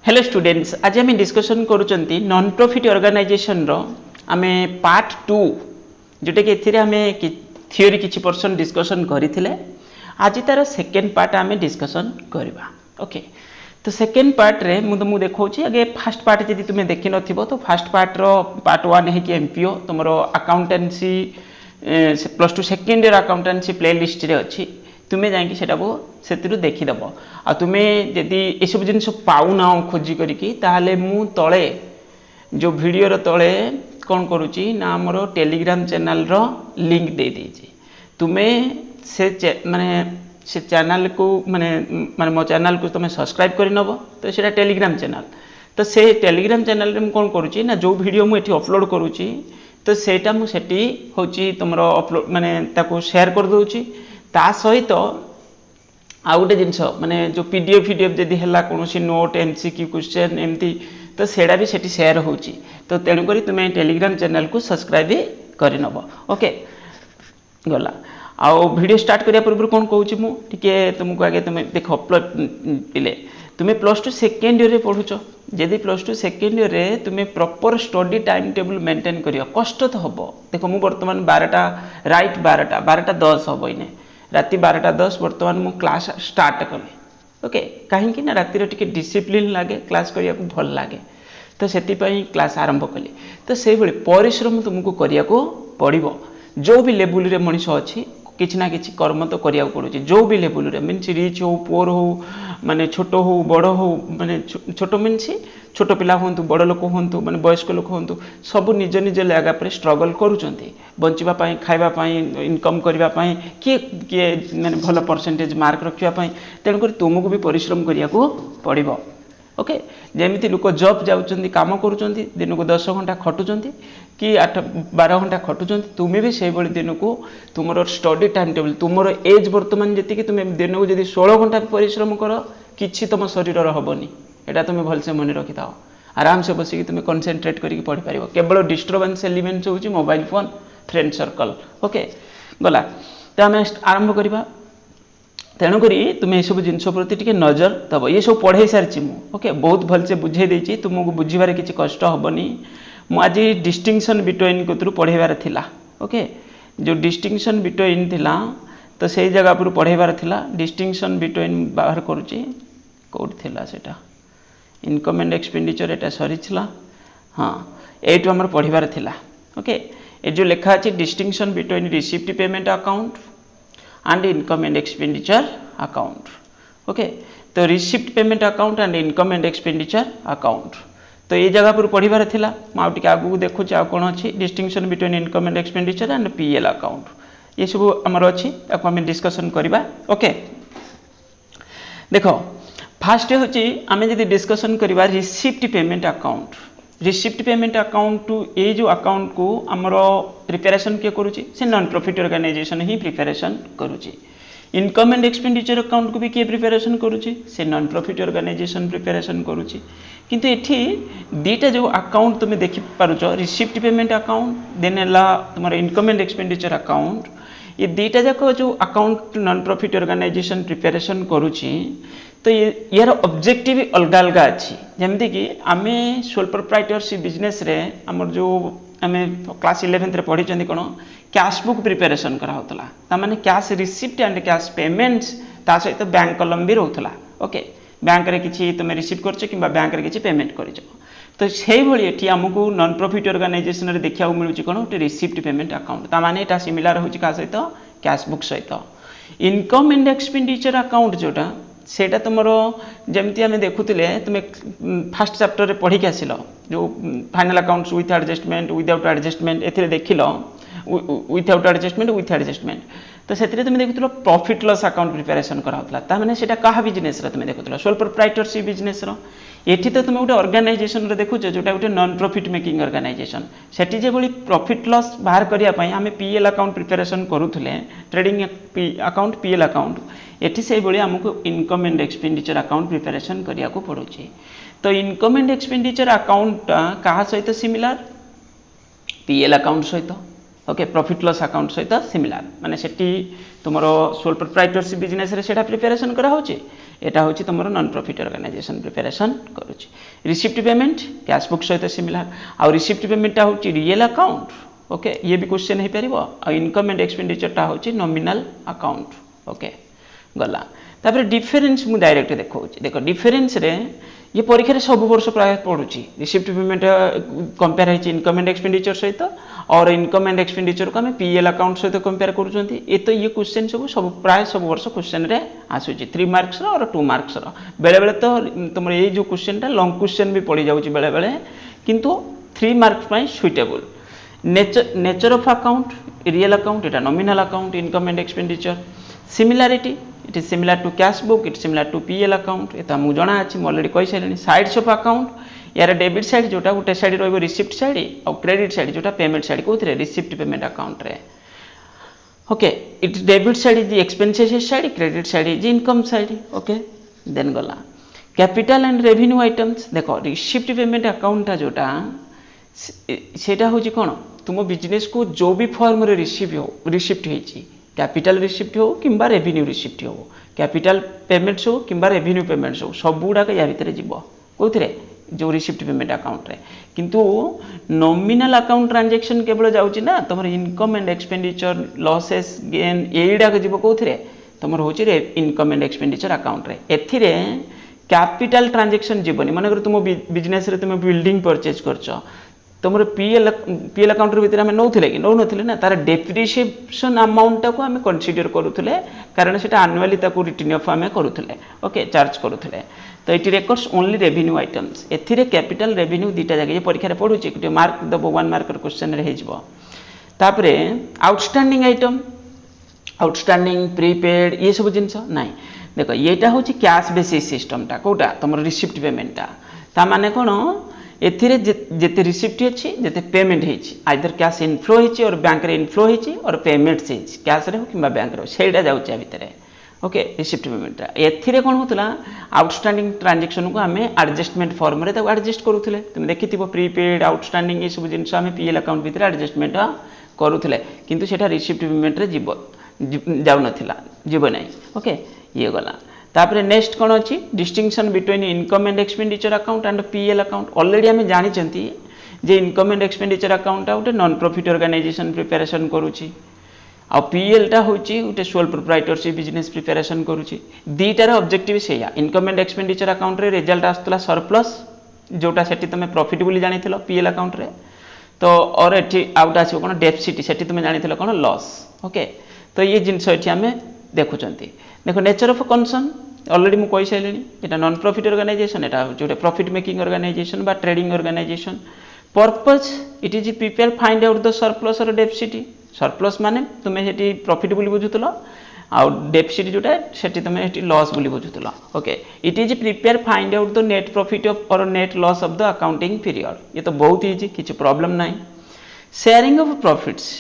Hello students, आज आम discussion करुँच non profit organisation रो आमे पार्ट 2 जोटा कि एथिरे आमे थियोरी किछि परसेंट डिस्कसन करिथिले। आज तार सेकेंड पार्ट आमे डिस्कसन करबा। ओके, तो सेकेंड पार्ट रे मु तुमको देखौछि। आगे फर्स्ट पार्ट यदि तुमे देखि नथिबो तो फर्स्ट पार्ट रो पार्ट 1 है कि एमपीओ तुमरो accountancy plus 2 second year accountancy playlist रे अछि। तुम्हें जाकि से देखीदेव आ तुम्हें जदि ये सब जिन पाऊना खोजी करी ताहले मु तले जो वीडियो तले कौन करुच्ची ना आमर टेलीग्राम चैनल रो लिंक दे दीजिए। तुम्हें से माने से चैनल को माने माने मो चैनल को तुम्हें सब्सक्राइब कर नब तो सेटा टेलीग्राम चैनल। तो से टेलीग्राम चैनल रे कौन करुच्ची ना जो वीडियो मुझे अपलोड करुच्ची तो सेटा मुझे हूँ तुम अपलोड माने ताको शेयर कर दूची। ता सहित आउ गोटे जिनस माने जो पीडीएफ जदि है कौन नोट एमसीक्यू क्वेश्चन एमती तो सेटा भी सेठी शेयर होची। तो तेणुक तुम्हें टेलीग्राम चैनल को सब्सक्राइब भी कर नब। ओके गला आउ वीडियो स्टार्ट करिया पूर्व कौन कहूँ मुझे तुमको आगे तुम देख पिले तुम्हें प्लस 2 सेकेंड ईयर पढ़ुच जदि प्लस 2 सेकेंड ईयर रे तुम्हें proper study time table maintain करियो कष्ट तो हम देख मु बर्तमान 12टा राइट 12:10 हम इने राति 12:10 बर्तमान मु क्लास स्टार्ट कली। ओके कहीं ना रातिर टिके डिसिप्लिन लगे क्लास करिया को भल लगे तो सेति पई क्लास आरंभ कली। तो से भली परिश्रम तुमको करिया को पड़िबो। जो भी लेवल रे मनीष अछि किछि ना किछि कर्म तो करिया को पड़ुछि। जो भी लेवल रे मीन्स रिच हो पुअर हो माने छोट हो बड़ हो माने छोट मीन्स छोट पिला होंतु बड़ लोक होंतु माने वयस्क लोक होंतु सब निज निज जगह पर स्ट्रगल करूचंती बंचिबा पई खाइबा पई इनकम करिबा पई किए माने भल परसेंटेज मार्क रखिबा पई। तेणुक तुमको भी परिश्रम करिया को पड़िबो। ओके जेमिति लोक जॉब जाउचंती काम करूचंती दिन को 10 घंटा खटुचंती कि 8-12 घंटा खटुचंती तुम्हें भी से दिन को तुम स्टडी टाइम टेबल तुम एज बर्तमान जी तुम्हें दिन को जब 16 घंटा परिश्रम कर कि तुम शरीर हेनी एटा तुम्हें भलसे मन रखी था आराम से बसिक तुम्हें कनसेंट्रेट करके पढ़ी पार। केवल डिस्टर्बेंस एलिमेंट्स होची mobile phone friend circle. Okay गला तो आम आरंभ करवा। तेणुक तुम्हें ये सब जिनस प्रति टिके नजर दब। ये सब पढ़े सारी मु ओके बहुत भलसे बुझे देछि तुमको बुझीबार किछि कष्ट हेनी। आज डिस्टिंक्शन बिटवीन को पढ़ेबार थिला। ओके जो डिस्टिंक्शन बिटवीन थिला तो से जगह पर पढ़ेबार थिला। डिस्टिंक्शन बिटवीन बाहर करुच्ची कौट थिला सेटा इनकम एंड एक्सपेंडिचर एटा सरी थिला। हाँ एटू आमर पढ़ेबार थिला। ओके ए जो लेखा अछि distinction between receipt payment account and income and expenditure account. Okay तो receipt payment account and income and expenditure account तो ये जगह पर पढ़िबार थिला। माउटी आगु देखु आ कोन अछि distinction between income and expenditure and PL account ये सब हमर अछि ताको हम डिस्कशन करबा। ओके देखो फास्ट होची आमे जदी डिस्कशन करबा receipt payment account. Receipt payment account ये जो अकाउंट को आमर प्रिपेरेसन किए करुच्ची से नॉन प्रॉफिट ऑर्गेनाइजेशन ही प्रिपेरेसन करुच्ची। इनकम एंड एक्सपेंडिचर अकाउंट को भी किए प्रिपेरेसन करुच्ची से नॉन प्रॉफिट ऑर्गेनाइजेशन प्रिपेरेसन करुच्ची। किंतु एठी दीटा जो अकाउंट तुम देखि पारुछ रिसीप्ट पेमेंट अकाउंट देन एला तुमर इनकम एंड एक्सपेंडिचर अकाउंट ये दीटा जाक जो account non profit organisation preparation करुच्ची तो यार ऑब्जेक्टिव अलग अलग अच्छी जमती कि आम सोल प्रोप्राइटरशिप बिजनेस रे आमर जो आम क्लास 11 रे पढ़ी कौन कैश बुक प्रिपेरेसन कराला तामाने cash receipt and cash payments ता सहित बैंक कलम भी रोला। ओके बैंक रे किछि तुम रिसीव करछ कि बैंक रे किछि पेमेंट करछ तो से भली एठी हमकु नॉन प्रॉफिट ऑर्गेनाइजेशन रे देखिया मिलुछि कोन रिसीप्ट पेमेंट अकाउंट तामाने एटा सिमिलर होछि का सहित कैश बुक सहित। इनकम एंड एक्सपेंडिचर अकाउंट जोटा सेटा तुमर जमती आम देखुले तुम्हें फास्ट चैप्टर रे पढ़ी आसिल जो final accounts with adjustment without adjustment एथिरे देखिल विदाउट एडजस्टमेंट विथ एडजस्टमेंट तो से तुम देखुल प्रॉफिट लॉस अकाउंट प्रिपेरेसन कराला मैंने से क्या बिजनेस तुम देखुल सोल प्रोप्राइटरशिप बिजनेस एठी तो तुम गोटे ऑर्गेनाइजेशन रे देखुच जोटा गोटे नॉन प्रॉफिट मेकिंग ऑर्गेनाइजेशन सेठी जे भली प्रॉफिट लॉस बाहर करिया पई आमे पीएल अकाउंट प्रिपेरेसन करूथले ट्रेडिंग अकाउंट पीएल अकाउंट एठी से भली हमको income and expenditure account preparation करिया को पड़ुची। तो इनकम एंड एक्सपेंडिचर अकाउंट कहा सहित सिमिलर पीएल अकाउंट सहित। ओके प्रॉफिट लॉस अकाउंट सहित सिमिलर माने सेठी तुमरो सोल प्रोप्राइटरशिप बिजनेस रे सेटा प्रिपेरेसन करा होची एटा होची तुमरो नॉन प्रॉफिट ऑर्गेनाइजेशन प्रिपरेशन करूची रिसिप्ट पेमेंट कैश बुक सहित सिमिलर आ रिसिप्ट पेमेंट टा होची रियल अकाउंट ओके ये भी क्वेश्चन हे परिबो आ इनकम एंड एक्सपेंडिचर टा होची नॉमिनल अकाउंट ओके गला तापर डिफरेंस मु डायरेक्ट देखौची देखो डिफरेंस रे ये परीक्षा सब वर्ष प्राय पड़ुची रिसिप्ट पेमेंट कंपेयर है इनकम एंड एक्सपेंडिचर सहित और इनकम एंड एक्सपेंडिचर को आम पीएल अकाउंट सहित कंपेयर करूँ ये तो ये क्वेश्चन सब प्राय सब वर्ष क्वेश्चन रे आसूची 3 मार्क्स और 2 मार्क्स बेले बेले तो तुम ये जो क्वेश्चन टा लॉन्ग क्वेश्चन भी पड़ जाऊँगी बेले बेले किंतु 3 marks suitable nature of account real account एटा nominal account income and expenditure similarity it is similar to cash book it similar to PL account ये मुझे जना अच्छी ऑलरेडी कही सारे साइड्स ऑफ अकाउंट यार डेबिट साइड जोटा गोटे साइड रही रिसिप्ट साइड और क्रेडिट साइड जोटा पेमेंट साइड कौन रिसिप्ट पेमेंट अकाउंट रे okay it debit side is expenses side credit side is income side okay then गला कैपिटल एंड रेवेन्यू आइटम्स देखो रिसिप्ट पेमेंट अकाउंट जोटा सेटा होची कोन तुम बिजनेस को जो भी फॉर्म रे रिसिप्ट होईची कैपिटल रिसिप्ट हो किंबा रेवेन्यू रिसिप्ट हो कैपिटल पेमेंट्स हो किंबा रेवेन्यू पेमेंट्स हो सब गुड़ाक या भितर जीव कौन जो रिसिप्ट पेमेंट अकाउंट रे किंतु नॉमिनल अकाउंट ट्रांजैक्शन केवल जाउची ना तुम income and expenditure losses gain एडाक जीव कौन तुम हूँ इनकम एंड एक्सपेंडिचर अकाउंट रे एथिरे कैपिटल ट्रांजैक्शन जीवनी मन तुम बिजनेस रे तुम बिल्डिंग परचेज करछ तुम पीएल अकाउंट भितर आम नौले कि नौ नी ना तार डेप्रिसिएशन अमाउंट को आम कनसीडर करूले कारण से आनुआली रिटर्न ऑफ आम करूले ओके चार्ज करूले तो ये रेकर्ड्स ओनली रेवेन्यू आइटम्स एथिरे कैपिटल रेवेन्यू दुईटा जगह परीक्षा पढ़ुचे मार्क दब 1 मार्क क्वेश्चन रे तापरे आउटस्टैंडिंग आइटम आउटस्टैंडिंग प्रीपेड ये सब जिनस ना देखो येटा हूँ कैश बेसिस सिस्टमटा कौटा तुम रिसिप्ट पेमेंटा ता माने कौन एथिरे जेते रिसिप्ट अच्छी जेते पेमेंट होती आइदर कैश इनफ्लो होती और बैंक रे इनफ्लो होती और पेमेंट्स कैश रे हो कि बैंक रे सेटा जाऊँ भितर ओके रिसिप्ट पेमेंट एथिरे कौन होता आउटस्टैंडिंग ट्रांजैक्शन को आम एडजस्टमेंट फॉर्म रे एडजस्ट करूले तुम देखी प्रीपेड आउटस्टैंडिंग ये सब जिनस आम पीएल अकाउंट भितर एडजस्टमेंट करूले किंतु सेटा रिसिप्ट पेमेंट रे जाऊ नथिला जीव ना ओके ये गला तापरे नेक्स्ट कौन अच्छी distinction between income and expenditure account and PL account already आम जानी जे इनकम एंड एक्सपेंडिचर अकाउंट गोटे नॉन प्रॉफिट ऑर्गेनाइजेशन प्रिपरेशन करुच्ची आ पीएल टा होची गोटे सोल प्रोप्राइटरशिप बिजनेस प्रिपरेशन करुच्ची दीटार ऑब्जेक्टिव से इनकम एंड एक्सपेंडिचर अकाउंट रे रिजल्ट आसला सरप्लस जोटा सेठी तुम प्रॉफिट बोली जानिथिलो पीएल अकाउंट रे तो और एठी आउट आसीबो कोन डेफिसिट सेठी तुम जानिथिलो कोन लॉस ओके तो ये जिनस एठी आमे देखुचंती देखो नेचर ऑफ कंसर्न ऑलरेडी मु कहि साइलेनी एटा नॉन प्रॉफिट ऑर्गेनाइजेशन एटा जोटे प्रॉफिट मेकिंग ऑर्गेनाइजेशन बा trading organization purpose it is prepare find out the surplus or deficit surplus माने तुमे सेठी प्रॉफिट बोली बुझुतलो आ डेफिसिट जोटा सेठी तुमे सेठी लॉस बोली बुझुतलो okay it is prepare find out the net profit of or net loss of the accounting period ये तो बहुत इजी किछि प्रॉब्लम नाही sharing of profits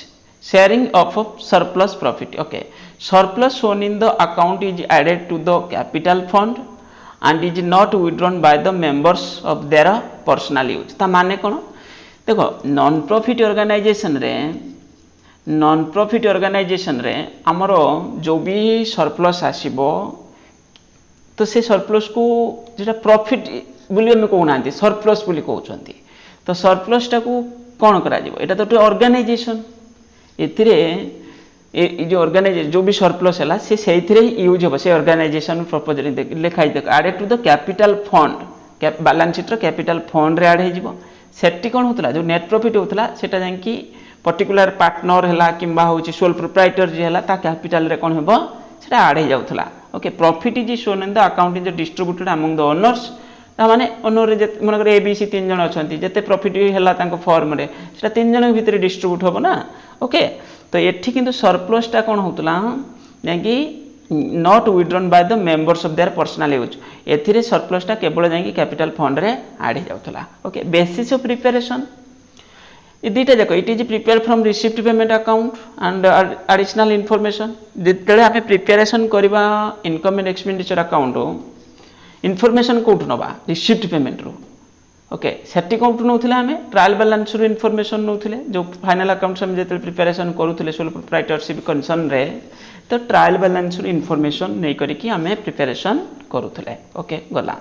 sharing of surplus profit okay surplus shown in the account is added to the capital fund and is not withdrawn by the members of their personal use ता माने कोन देखो non profit organisation रे हमरो जो भी surplus आसीबो तो से surplus को जेटा प्रॉफिट बोली हम कहू नांती सरप्लस बोली कहउछंती तो सरप्लस टा को कोन करा जिवो एटा तो ऑर्गेनाइजेशन एथिरे जो ऑर्गेनाइजेशन जो भी सरप्लस है से यूज हम से ऑर्गेनाइजेशन प्रपोजल लिखाई देख added to the capital fund balance sheet capital fund रे एड हो सेठी कौन होता जो नेट प्रॉफिट होता सेटा जाकि पर्टिकुलर पार्टनर है कि सोल प्रोप्राइटर जी है कैपिटल रे कौन हम सेटा एड हो जाउथला okay profit is shown in the account is distributed among the owners माने ओनर मनकर एबीसी 3 जन अच्छा जिते प्रॉफिट है फॉर्म रे सेटा 3 जन भितर डिस्ट्रीब्यूट हम ना ओके तो एठी किंतु सरप्लस टा कौन होतला कि not withdrawn by the members of their personal use एथिरे सरप्लस टा केवल जाकि कैपिटल फंड रे ऐड हो जाउथला ओके बेसिस ऑफ प्रिपरेशन ये दुईटा जाक it is prepare from receipt payment account and additional information जेतेले आमे प्रिपरेशन करबा income and expenditure account information कोठ नबा रिसिप्ट पेमेंट रो ओके सेठी कोठ नउथिले आमे ट्रायल बैलेंस रो इनफॉरमेशन नउथिले जो फाइनल अकाउंट्स हम जेते प्रिपरेशन करूथिले सोल प्रोप्राइटरशिप कंसर्न रे तो ट्रायल बैलेंस इनफॉरमेशन नहीं करिकी आमे प्रिपरेशन करूथले ओके गला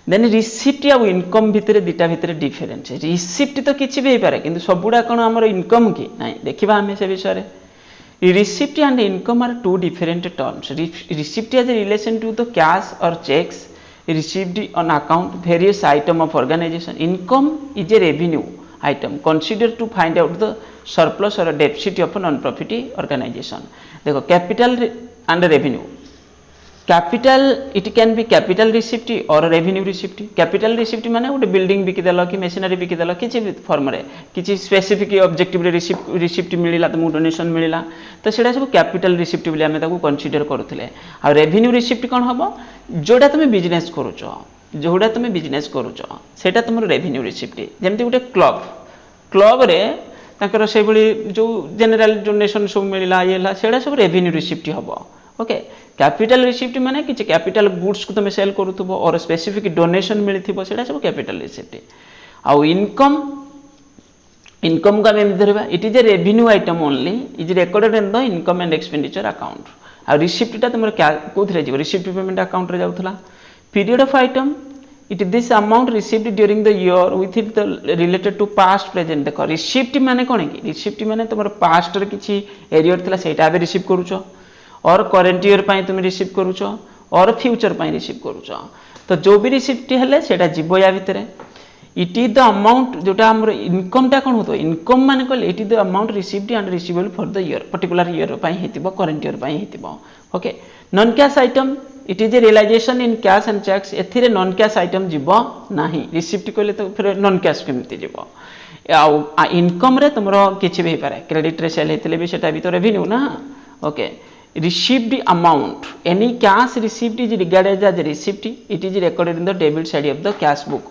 देन रिसिप्ट आ इनकम भितर दिटा भितर डिफरेंस रिसिप्ट तो किछि भी पारे किंतु सबुडा कोन हमर इनकम की नहीं देखिबा हमें से विषय receipt and income are two different terms receipt as relation to the cash और cheques received on account various item of organization income is a revenue item considered to find out the surplus or a deficit of a non-profit organization देखो capital and revenue capital it can be capital receipt or revenue receipt capital receipt माने गोटे building बिकी देला कि machinery बिकी देला किछि form रे किछि स्पेसिफिक ऑब्जेक्टिव रे रिसिप्ट मिलिला तुम डोनेशन मिलिला तो सेटा सब कैपिटल रिसिप्ट बोली हमें ताको कंसीडर करूथिले आ रेवेन्यू रिसिप्ट कोन हबो जोडा तुम बिजनेस करूचो जोडा तुम बिजनेस करूचो सेटा तुम रेवेन्यू रिसिप्ट जेमति गोटे क्लब रे ताकर से बली जो जनरल डोनेशन सब मिलिला येला सेटा सब रेवेन्यू रिसिप्ट हबो ओके कैपिटल रिसिप्ट माने कि कैपिटल गुड्स को तुम सेल करूथबो और स्पेसिफिक डोनेशन मिलिथिबो सेटा सब कैपिटल रिसिप्ट आ इनकम का हम धरबा it is a revenue item only is recorded in the income and expenditure account आ रिसिप्ट ता तुम कोथरे जीव रिसिप्ट पेमेंट अकाउंट रे जाउथला period of item it this amount received during the year with the related to past present देखो receipt माने कोन कि रिसिप्ट माने तुम पास्ट रे किछि एरियर थिला सेटा बे रिसीव करूछो और करेंट ईयर पाई तुम रिसीव करूछ और फ्यूचर पाई रिसीव करूछ तो जो भी रिसिप्ट हेले सेटा जीव या भितर इट इज द अमाउंट जोटा हमर इनकम ता कोन होतो इनकम माने कहले it is the amount received and receivable for the year particular year पाई हेतिबो करेंट ईयर पाई हेतिबो okay non cash item it is a realisation in cash and cheques एथिरे नॉन कैश आइटम जीव नाही रिसिप्ट कहले तो फिर नॉन कैश केमति जीव आ इनकम रे तुमरो किछि भी पारे क्रेडिट रे सेल हेतिले भी सेटा भी तो रेवेन्यू ना okay received amount any cash received is regarded as a receipt it is recorded in the debit side of the cash book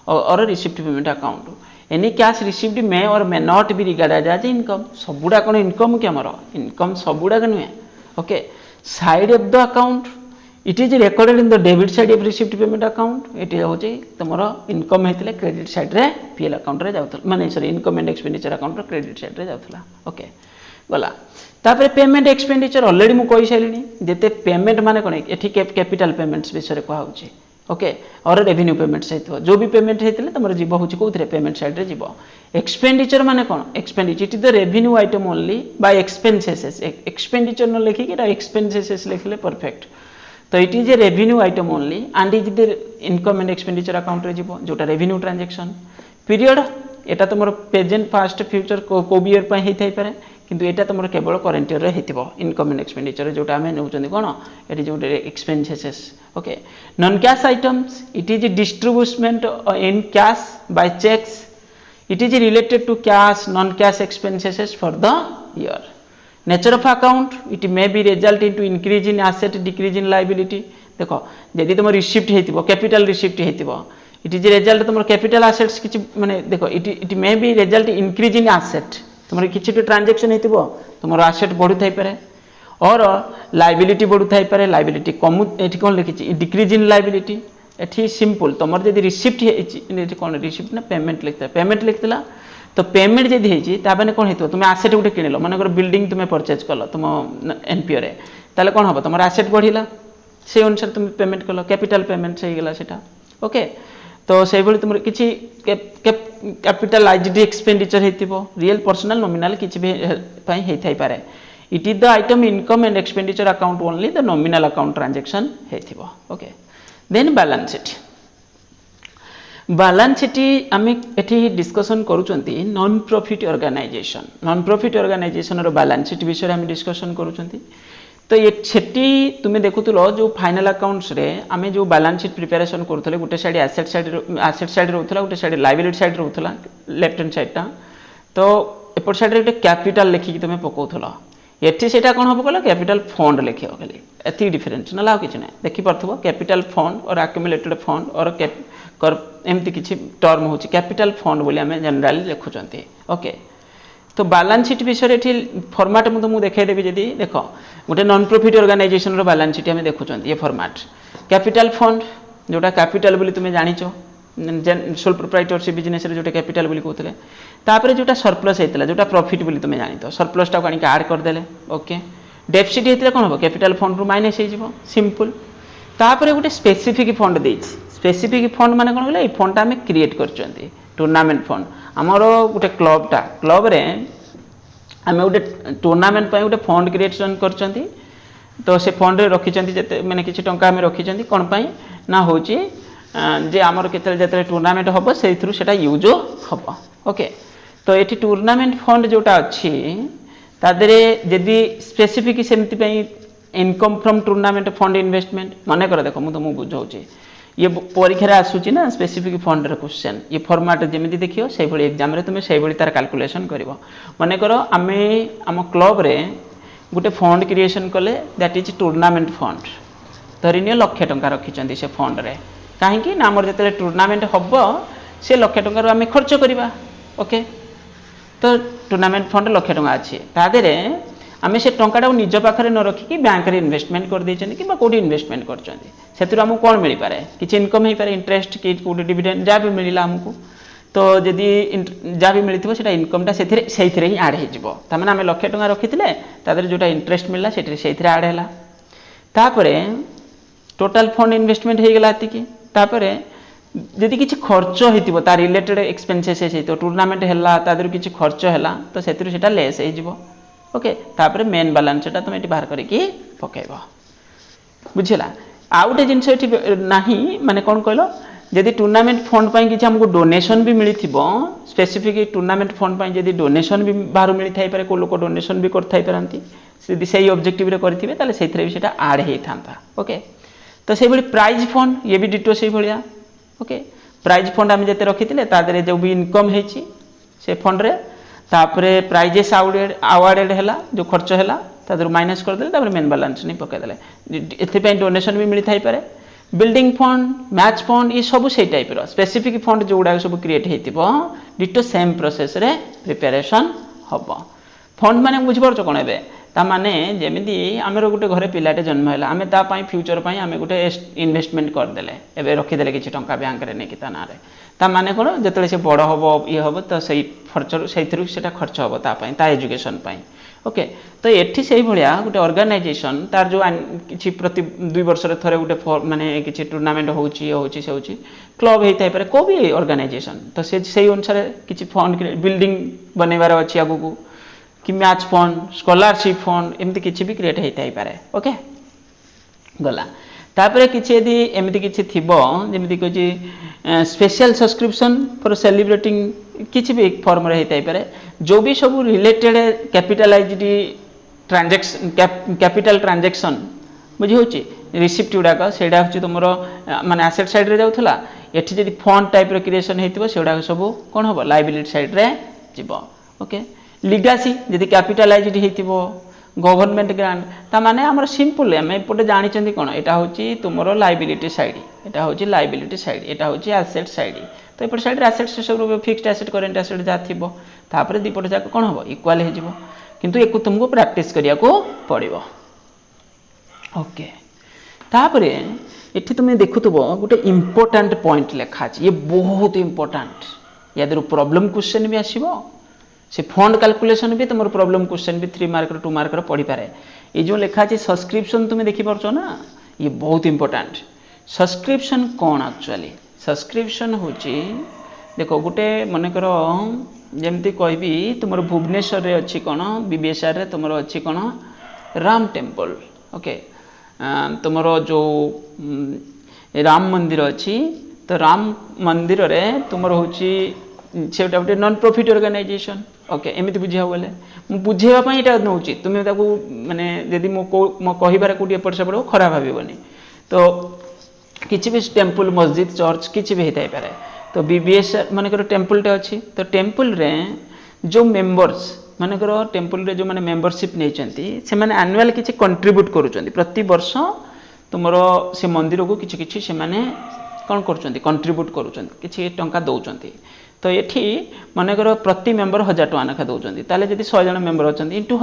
or a receipt payment account any cash received may or may not be regarded as income सबुडा कोन income के हमरो income सबुडा के नुए okay side of the account it is recorded in the debit side of receipt payment account it होचे तमरो income हेतिले credit side रे PL account रे जाउथला माने sorry income and expenditure account रे क्रेडिट साइड रे जाउथला ओके गला तापर पेमेंट एक्सपेंडिचर ऑलरेडी मु कहि साइलिनी जेते पेमेंट माने कोन एठी कैपिटल पेमेंट्स विषय को होउची ओके और रेवेन्यू पेमेंट्स हेतो जो भी पेमेंट हेतिले तमर जीव होची कोथरे पेमेंट साइड रे जीव एक्सपेंडिचर माने कोन expenditure it is the revenue item only by expenses expenditure न लिखि के एक्सपेंसेस लिखले परफेक्ट तो it is a revenue item only and is the income and expenditure account रे जीव जोटा रेवेन्यू ट्रांजैक्शन पीरियड एटा तमर प्रेजेंट पास्ट फ्यूचर को भी ईयर पय हेथाइ पारे किंतु एटा तुम केवल करेंट ईयर हेतिबो इनकम एंड एक्सपेंडिचर जोटा हमें नउचंदी कोन एटी जो expenses okay non cash items it is disbursement in cash by cheques it is related to cash non cash expenses for the year nature of account it may be result into increase in asset decrease in liability देखो यदि तुम receipt हेतिबो capital receipt हेतिबो it is result तुम capital assets किछि माने देखो it may be result increase in asset तुम किसी ट्रांजेक्शन हेतिबो तुम एसेट बढ़ु थाई पारे और लायबिलिटी बढ़ु थाई पारे लायबिलिटी कम एठी कोन लिखि डिक्रीज इन लायबिलिटी एठी सिंपल तुमर जदी रिसिप्ट एठी कोन रिसिप्ट ना पेमेंट लिखतला तो पेमेंट जदी हेची ता माने कोन हेतो तुम एसेट गुटे किनलो माने अगर बिल्डिंग तुम परचेज करलो तुम एनपीओ रे ताले कोन हबो तुमर एसेट बढ़िला से अनुसार तुम पेमेंट करलो कैपिटल पेमेंट से गेला सेटा ओके तो से भली तुम किछि कैपिटलाइज्ड एक्सपेंडिचर हेतिबो रियल पर्सनल नॉमिनल किछि भी पई हेइ थाई पारे it is the item income and expenditure account only the nominal account transaction हेतिबो ओके देन बैलेंस शीट आमे एठी डिस्कशन करूचंती नॉन प्रॉफिट ऑर्गेनाइजेशन रो बैलेंस शीट विषय आमे डिस्कशन करूचंती तो ये छेटी तुम्हें देखुतलो जो फाइनल अकाउंट्स रे आमे जो बैलेंस शीट प्रिपरेशन करथले गुटे साइड एसेट साइड रहउथला गुटे साइड लायबिलिटी साइड रहउथला लेफ्ट हैंड साइड ता तो एपर साइड रे गुटे कैपिटल लिखि कि तुमे पकोथलो एठी सेटा कोन हबो कहला कैपिटल फंड लिखियो खाली एथि डिफरेंस न लाउ किछ नै देखि परथबो कैपिटल फंड और एक्युमुलेटेड फंड और एमति किछ टर्म होची कैपिटल फंड बोली आमे जनरली लिखुचंती ओके तो बैलेंस शीट विषय फॉर्मेट मु तुमको देखाई देबी जदी देखो गोटे नॉन प्रॉफिट ऑर्गेनाइजेशन रो बैलेंस शीट हमें देखुचन ये फॉर्मेट कैपिटल फंड जोटा कैपिटल बोली तुमे जानिचो सोल प्रोप्राइटरशिप बिजनेस रे जोटा कैपिटल बोली कहतले तापर जोटा सरप्लस हेतला जोटा प्रॉफिट बोली तुमे जानितो सरप्लस टा कानी ऐड कर देले ओके डेफिसिट होता कौन हम कैपिटल फंड रु माइनस हो सिंपल तापर गोटे स्पेसिफिक फंड देती स्पेसिफिक फंड माने कौन कहले फंडटा आम क्रिएट कर टूर्नामेंट फंड आमर गोटे क्लबटा क्लब रे आम गोटे टूर्नामेंट गोटे फंड क्रिएशन कर तो से फंड रे रखी मैंने किसी टंका आम रखी कौन ना हूँ जे आमर के टूर्नामेंट हम से यूज हम ओके तो ये टूर्नामेंट फंड जोटा अच्छी तादरे जदि स्पेसिफिक सेमती income from tournament fund investment मन कर देख मुझे बुझाऊँ ये परीक्षा आसूची ना स्पेसिफिक फंड क्वेश्चन ये फॉर्मेट जमी देखियो से भाई एग्जाम तुम से भाई तार कैलकुलेशन कर मन कर आम आम क्लब रे गोटे फंड क्रिएशन कले दैट इज टूर्नामेंट फंड धरिनियो लक्ष टंका रखी से फंड रे कहीं ना आमर जो टूर्नामेंट हम से लक्ष टंकार आम खर्च करवा ओके तो टूर्नामेंट फंड लक्ष टंका अच्छी तादे आम से टाटा निज पाखे न रखिकी बैंक रे इन्वेस्टमेंट कर देछन कि कौटी इन्वेस्टमेंट कर आमको कौन मिल पारे किसी इनकम हो पारे इंटरेस्ट कि कौटी डिविडेंड जहाँ भी मिला आमको तो जदि जहाँ भी मिलता है इनकमटा से ही आड होने आम लक्ष टंका रखी थे जोटा इंटरेस्ट मिलला से आड है तापर टोटाल फंड इन्वेस्टमेंट हो गला तापर जदि किसी खर्च हो तार रिलेटेड एक्सपेंसेस हो टूर्नामेंट है किसी खर्च है तो से लेस हो ओके तापर मेन बालांस तुम ये बाहर करके पकेब बुझला आउ गोटे जिन ना माने कौन कहल जदि टूर्नामेंट फंड पर किसी आमको डोनेशन भी मिली स्पेसिफिक टूर्नामेंट फंड पर जदि डोनेशन भी बाहर मिलता है को लोग डोनेशन भी करती से ऑब्जेक्टिव रे करेंगे से भी आड होता ओके तो से प्राइज फंड ये भी डिटो से भाया ओके प्राइज फंड आम जिते रखी थे जो भी इनकम से फंड रे तापरे प्राइजेस आवार्डेड है जो खर्च है माइनस करदे मेन बालांस नहीं पकईदे ये डोनेशन भी मिलता है बिल्डिंग फंड मैच फंड ये सब से टाइप स्पेसिफिक फंड जो गुड़ा सब क्रिएट हो डिटो सेम प्रोसेस रे प्रिपेरेशन हम फंड माने बुझीपार कौन ए ताने जमी आमर गोटे घरे पिलाटे जन्म है आम फ्यूचर आम गोटे इन्वेस्टमेंट करदे एवं रखीदे किसी टंका बैंक रे नहीं ता ना ता माने कौन जो से बड़ हम ये हम तो सही खर्च से खर्च हम ता एजुकेशन ओके तो ये से भाया गोटे ऑर्गेनाइजेशन तार जो किसी प्रति 2 वर्ष थे गोटे माने किसी टूर्नामेंट हो क्लब होता है को भी ऑर्गेनाइजेशन तो से अनुसार किसी फंड बिल्डिंग बनवार अच्छी आगू कि मैच फंड स्कॉलरशिप फंड एमती किसी भी क्रिएट होता है पारे ओके गला तापर किसी यदि एमती किसी थी जमी कह स्पेशल सब्सक्रिप्शन फॉर सेलिब्रेटिंग किसी भी फॉर्म रे होता है पारे जो भी सब related capitalised transaction capital transaction बुझी होची रिसिप्ट गुड़ाक से तुम माने एसेट साइड रे जाउथला एठी जदि फंड टाइप रो क्रिएशन हेतिबो सेडा सब कोन हो लायबिलिटी साइड रे जीवो ओके लिगासी जदि कैपिटलाइज्ड हेतिबो गवर्नमेंट ग्रांट ता माने हमर सिंपल हम एपटे जानि कोन एटा होची तुमरो लायबिलिटी साइड एटा होची लायबिलिटी साइड एटा होची एसेट साइड तो एपटे साइड एसेट से सब फिक्स्ड एसेट करेंट एसेट जा थिबो तापर दीपट जाक कोन हो इक्वल हे जिवो किंतु एको तुमको प्रैक्टिस करिया को पड़िबो ओके तापर एठी तुम देखुथबो गोटे इंपोर्टेंट पॉइंट लिखा अछि ये बहुत इंपोर्टेंट यादर प्रॉब्लम क्वेश्चन भी आसीबो से फंड कैलकुलेशन भी तुम प्रॉब्लम क्वेश्चन भी 3 मार्क 2 मार्क पढ़ी पारे ये जो लिखा है सब्सक्रिप्शन तुम देखी पार्छ ना ये बहुत इंपोर्टेंट सब्सक्रिप्शन कौन एक्चुअली सब्सक्रिप्शन होची देखो गोटे मनकर जमती कहबी तुम भुवनेश्वर रे अच्छी कौन बीबीएसआर रे तुम अच्छी कौन राम टेम्पल ओके तुम जो राम मंदिर अच्छी तो राम मंदिर रे तुम होची से गोटे नॉन प्रॉफिट ऑर्गेनाइजेशन ओके एमती बुझा बोले मुझे बुझेवाई यहाँ नौ तुम्हें माने जदि मो कहबार कौटी एपट सेपट खराब भावनी तो किसी भी टेम्पल मस्जिद चर्च किसी भी होता है पारे तो बीबीएस मानकर टेम्पलटे अच्छी तो टेम्पल रे जो मेंबर्स मानकर टेम्पल रे जो माने मेंबरशिप नहीं से माने एनुअल किसी कंट्रीब्यूट करुँच प्रति वर्ष तुम से मंदिर को किसी किसी से माने कौन कर कंट्रीब्यूट करुँच किसी टंका दौरान तो ये मनकर प्रति मेंबर 1000 टका लेखा दौरान ताले जदि 100 जन मेंबर अच्छा इंटू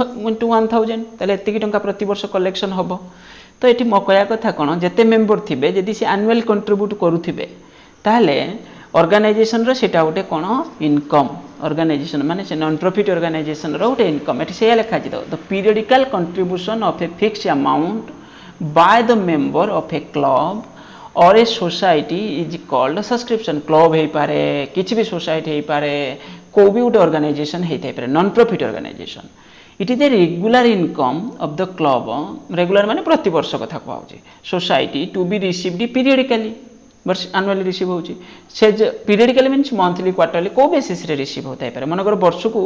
1000 ताले एतिकी टंका प्रति वर्ष कलेक्शन हम तो ये मो कहया कथा कौन जिते मेंबर थे जदि से एनुअल कंट्रीब्यूट करुथिबे ताले ऑर्गेनाइजेशन रो सेटा गोटे कौन इनकम ऑर्गेनाइजेशन माने से नॉन प्रॉफिट ऑर्गेनाइजेशन रो गोटे इनकम एठी से लिखा छि the periodical contribution of a fixed amount by the member of a club or a society is called subscription. Club हे पारे किछि भी सोसाइटी हे पारे को भी गोटे ऑर्गेनाइजेशन हे पारे non profit organisation. It is the regular income of the club regular माने प्रति वर्ष कथा कहउछि society to be received periodically वर्ष एनुअली रिसीव होची से पीरियडिकली मीन्स मंथली क्वार्टरली को बेसिस रे रिसीव होता है मनकर वर्ष को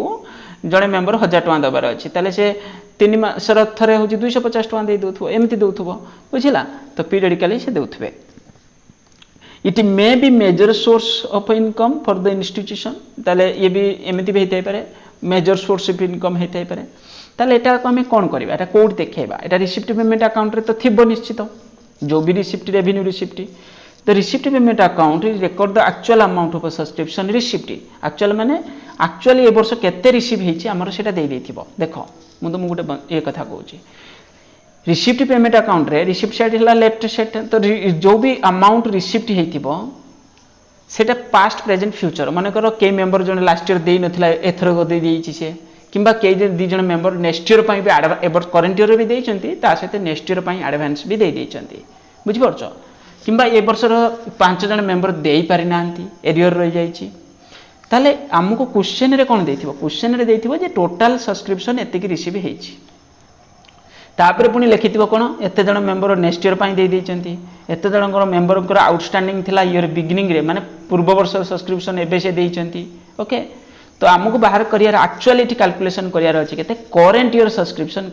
जड़े मेंबर 1000 टका दबार अच्छी ताले से 3 मासर थरे होची 250 टका दे दउथबो एमति दउथबो बुझिला तो पीरियडिकली से दउथबे। It may be major source of income for the institution ताले ये भी एमति भी हेतै पारे मेजर सोर्स ऑफ इनकम हेतै पारे ताले एटा को हम कोन करबा एटा कोड देखेबा एटा रिसिप्ट पेमेंट अकाउंट रे तो थिबो निश्चित जो भी receipt revenue receipt the receipt payment account is record the actual amount of a subscription receipt actual माने actually ए वर्ष केते रिसीव हेछि हमर सेटा दे देथिबो देखो मु तो मु गुटे ए कथा कहूची रिसीप्ट पेमेंट अकाउंट रे रिसीप्ट साइड हला लेफ्ट साइड तो जो भी अमाउंट रिसीप्ट हेथिबो सेटा पास्ट प्रेजेंट फ्यूचर माने करो के मेंबर जने लास्ट ईयर देई नथिला एथर को दे देइछि से किंबा के दी जने मेंबर नेक्स्ट ईयर पई भी एबर करंट ईयर भी देइचंती ता सहित नेक्स्ट ईयर पई एडवांस भी दे देइचंती बुझि परछो किंबा ए वर्षर 5 जन मेंबर देई पारि नांती एरियर रह जाईची ताले हमको क्वेश्चन रे कोन देथिबो क्वेश्चन रे देथिबो जे टोटल सब्सक्रिप्शन एते की रिसीव हेछि तापर पुनी लिखिथिबो कोन एते जन मेंबर नेक्स्ट ईयर पई देई देइचंती एते जनकर मेंबर को आउटस्टैंडिंग थिला ईयर बिगिनिंग रे माने पूर्व वर्षर सब्सक्रिप्शन एबे से देइचंती ओके तो हमको बाहर career actually eighty calculation career अछि केते करंट ईयर सब्सक्रिप्शन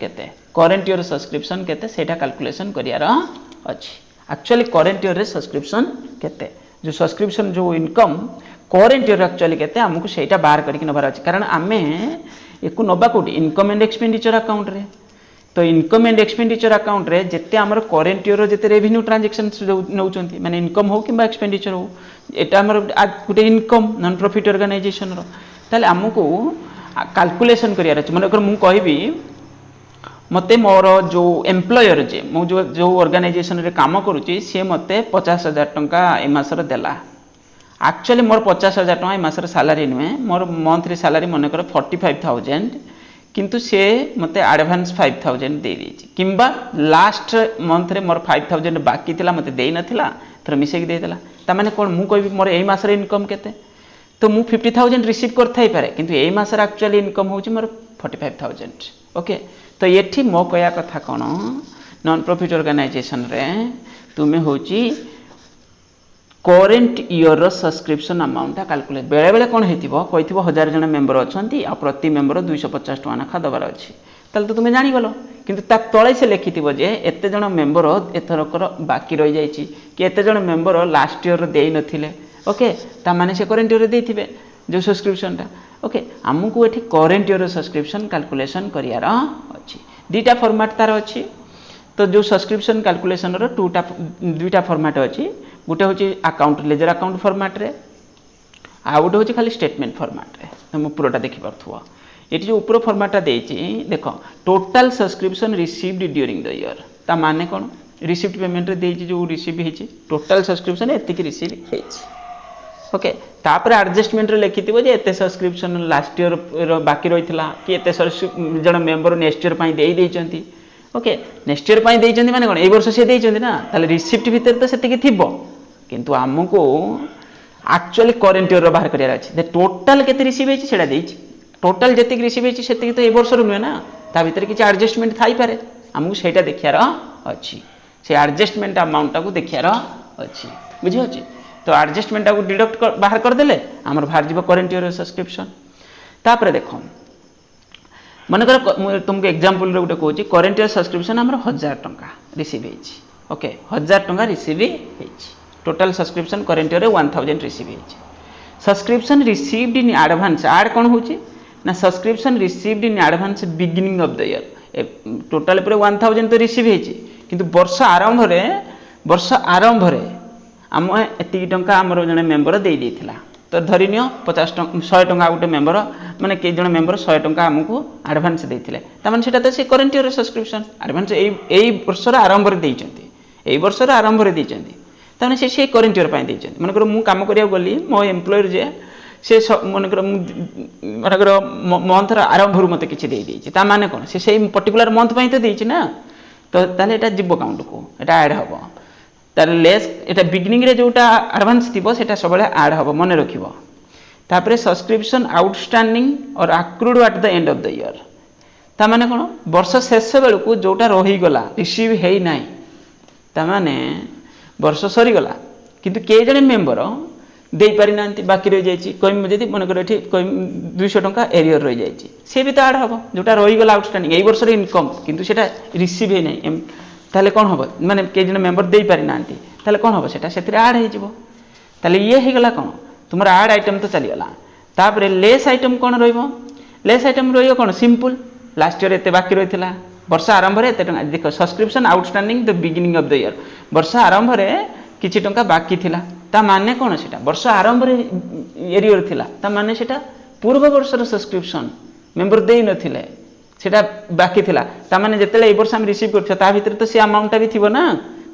केते सेटा कैलकुलेशन करियर अछि एक्चुअली करंट ईयर रे सब्सक्रिप्शन केते जो सब्सक्रिप्शन जो इनकम करंट ईयर एक्चुअली केते हमको सेटा बाहर करके नबार अछि कारण आमे एको नबा कोडी इनकम एंड एक्सपेंडिचर अकाउंट रे तो इनकम एंड एक्सपेंडिचर अकाउंट रे जेते हमर करंट ईयर जेते रेवेन्यू ट्रांजैक्शन नउचंती माने इनकम हो किबा एक्सपेंडिचर हो एटा हमर गुटे इनकम नॉन प्रॉफिट ऑर्गेनाइजेशन रो ताले हमको कैलकुलेशन करियार अछि माने मु कहबी मते मोर जो एम्प्लॉयर जे मु जो ऑर्गेनाइजेशन रे काम करूची से मते 50,000 टंका ए मासर देला एक्चुअली मोर 50,000 टंका ए मासर सैलरी नुए मोर मंथली सैलरी मने कर 45,000 किंतु से मते एडवांस 5,000 दे देची किंबा लास्ट मंथ रे मोर 5,000 बाकी थिला मते देई नथिला तर मिसे के दे देला त माने कोन मु कहबी मोर ए मासर इनकम केते तो मु 50,000 रिसीव करथाई पारे किंतु ए मासर एक्चुअली इनकम होची मोर 45,000 ओके तो ये मो कया कथा कौन नॉन प्रॉफिट ऑर्गेनाइजेशन रे तुम्हें होची current year subscription amount calculate बेले बेले कौन हेतिबो कहिथिबो 1000 जन मेंबर अछंती आ प्रति मेंबर 250 टका नाखा दबार अछि ताल तो तुम्हें जानि गलो किंतु ता तळे से लिखिथिबो जे एते जन मेंबर एथरकर बाकी रहि जाईची कि एते जन मेंबर लास्ट ईयर देई नथिले ओके ता माने से करंट ईयर देथिबे जो सब्सक्रिप्शन ता ओके हमको एठी करंट ईयर सब्सक्रिप्शन कैलकुलेशन करियार अछि दीटा फॉर्मेट तार अछि तो जो सब्सक्रिप्शन कैलकुलेशन रो दुईटा फॉर्मेट अछि गुटे होची अकाउंट लेजर अकाउंट फॉर्मेट रे आ गुटे होची खाली स्टेटमेंट फॉर्मेट रे हम पूराटा देखि परथुवा एठी जो ऊपर फॉर्मेटटा देछि देखो total subscription received during the year ता माने कोन रिसीव्ड पेमेंट रे देछि जो रिसीव हेछि टोटल सब्सक्रिप्शन एति की रिसीव हेछि ओके तापर एडजस्टमेंट रे लिखिथिबो जे एते सब्सक्रिप्शन लास्ट ईयर बाकी रहितला कि एते जण मेंबर नेक्स्ट ईयर पई देई देइचंती ओके नेक्स्ट ईयर पई देइचंती माने कोन ए वर्ष से देइचंती ना ताले रिसिप्ट भीतर तो सेति की थिबो किंतु हमको एक्चुअली करंट ईयर बाहर करियार अछि द टोटल केते रिसीव हेछि सेडा देइछि टोटल जेति रिसीव हेछि सेति तो ए वर्ष रो न ना ता भीतर कि एडजस्टमेंट थाई पारे हमको सेटा देखियार अछि से एडजस्टमेंट अमाउंट को देखियार अछि बुझि अछि तो एडजस्टमेंट को डिडक्ट बाहर कर देले हमर बाहर जीव करंट ईयर सब्सक्रिप्शन तापर देखो मन कर तुमको एग्जांपल रे गुटे कहूची करंट ईयर सब्सक्रिप्शन हमर 1000 टंका रिसीव हेछि ओके 1000 टंका रिसीव हेछि total subscription current year 1000 receive हेछि subscription received in advance add कोन होची ना subscription received in advance beginning of the year total पर 1000 तो रिसीव हेछि किंतु वर्ष आरंभ रे आम एति टंका आमर जने मेंबर दे देथिला तो धरि नियो 50 टंका 100 टंका गोटे मेंबर माने के जण मेंबर 100 टंका हमको एडवांस देथिले त माने सेटा तो से करंट ईयर सब्सक्रिप्शन एडवांस एई वर्षर आरंभ रे देइचंती एई वर्षर आरंभ रे देइचंती त माने से करंट ईयर पई देइचंती माने कर मु काम करिया गली मो एम्प्लॉयर जे से मनकर मंथर आरंभ मत कि माने कौन से पर्टिकुलर मंथ तो देती ना तो ताले एटा जीव काउंट को एटा ऐड हम ताले लेस एटा बिगिनिंग रे जोटा एडवांस थिबो सेटा सब ऐड हम मन रखिबो तापरे सब्सक्रिप्शन आउटस्टैंडिंग और accrued at the end of the year ता माने कौन वर्ष शेष बेलू जोटा रही गला रिसीव है ना ता माने वर्ष सरी गला किंतु के जने मेंबर दे पारि ना बाकी रही जाइए कहीं जब मनकर ये 200 टंका एरियर रही जाइए सी भी तो आड हम जोटा रहीगला आउटस्टैंडिंग यही वर्ष इनकम किंतु सेटा रिसीव है ना ताले कौन हम माने के जने मेंबर दे पारि ना ताले कौन हम सेटा सेतिर आड हो जिवो ताले ये हो गला कौन तुम आड आइटम तो चलीगला तापर लेस आइटम कौन रहिबो लेस आइटम रहिबो कौन सिंपल लास्ट ईयर एते बाकी रही वर्ष आरंभ रे एते टंका देख subscription outstanding the beginning of the year वर्ष आरंभ रे किछि टंका बाकी थिला ता माने कौन सेटा वर्ष आरंभ रे एरियर थिला ता माने सेटा पूर्व वर्ष रो सब्सक्रिप्शन मेंबर देई नथिले सेटा बाकी थिला ता माने जेतेले ए वर्ष हम रिसीव करछ ता भीतर तो से अमाउंट भी थिबो ना